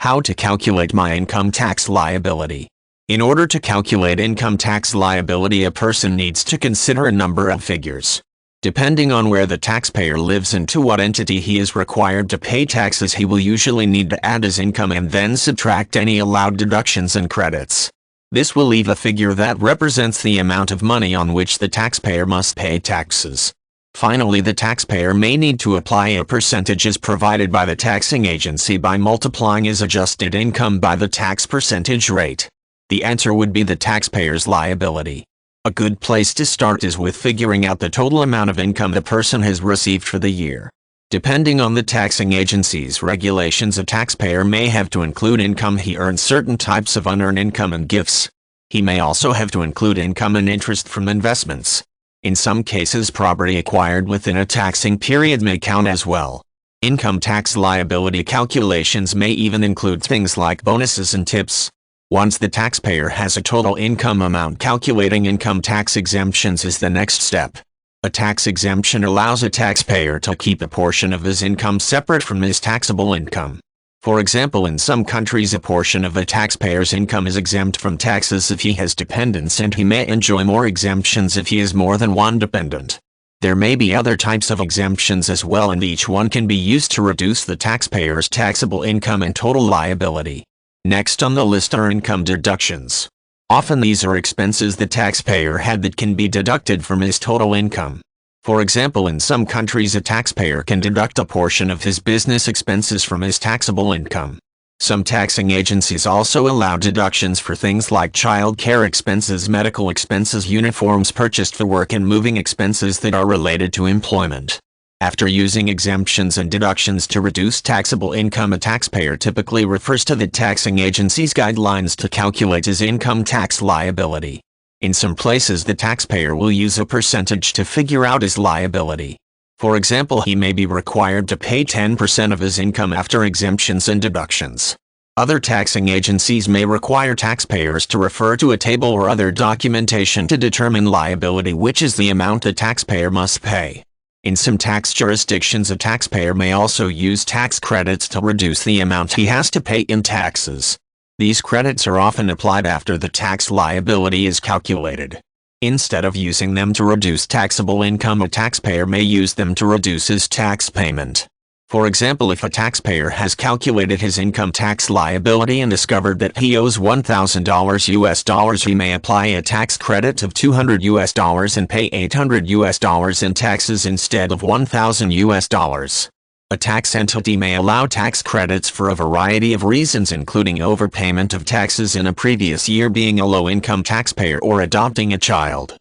How to calculate my income tax liability. In order to calculate income tax liability, a person needs to consider a number of figures. Depending on where the taxpayer lives and to what entity he is required to pay taxes, he will usually need to add his income and then subtract any allowed deductions and credits. This will leave a figure that represents the amount of money on which the taxpayer must pay taxes. Finally, the taxpayer may need to apply a percentage as provided by the taxing agency by multiplying his adjusted income by the tax percentage rate. The answer would be the taxpayer's liability. A good place to start is with figuring out the total amount of income the person has received for the year. Depending on the taxing agency's regulations, a taxpayer may have to include income he earns, certain types of unearned income, and gifts. He may also have to include income and interest from investments. In some cases, property acquired within a taxing period may count as well. Income tax liability calculations may even include things like bonuses and tips. Once the taxpayer has a total income amount, calculating income tax exemptions is the next step. A tax exemption allows a taxpayer to keep a portion of his income separate from his taxable income. For example, in some countries, a portion of a taxpayer's income is exempt from taxes if he has dependents, and he may enjoy more exemptions if he has more than one dependent. There may be other types of exemptions as well, and each one can be used to reduce the taxpayer's taxable income and total liability. Next on the list are income deductions. Often these are expenses the taxpayer had that can be deducted from his total income. For example, in some countries, a taxpayer can deduct a portion of his business expenses from his taxable income. Some taxing agencies also allow deductions for things like child care expenses, medical expenses, uniforms purchased for work, and moving expenses that are related to employment. After using exemptions and deductions to reduce taxable income, a taxpayer typically refers to the taxing agency's guidelines to calculate his income tax liability. In some places, the taxpayer will use a percentage to figure out his liability. For example, he may be required to pay 10% of his income after exemptions and deductions. Other taxing agencies may require taxpayers to refer to a table or other documentation to determine liability, which is the amount the taxpayer must pay. In some tax jurisdictions, a taxpayer may also use tax credits to reduce the amount he has to pay in taxes. These credits are often applied after the tax liability is calculated. Instead of using them to reduce taxable income, a taxpayer may use them to reduce his tax payment. For example, if a taxpayer has calculated his income tax liability and discovered that he owes $1,000 US, he may apply a tax credit of $200 US and pay $800 US in taxes instead of $1,000 US. A tax entity may allow tax credits for a variety of reasons, including overpayment of taxes in a previous year, being a low-income taxpayer, or adopting a child.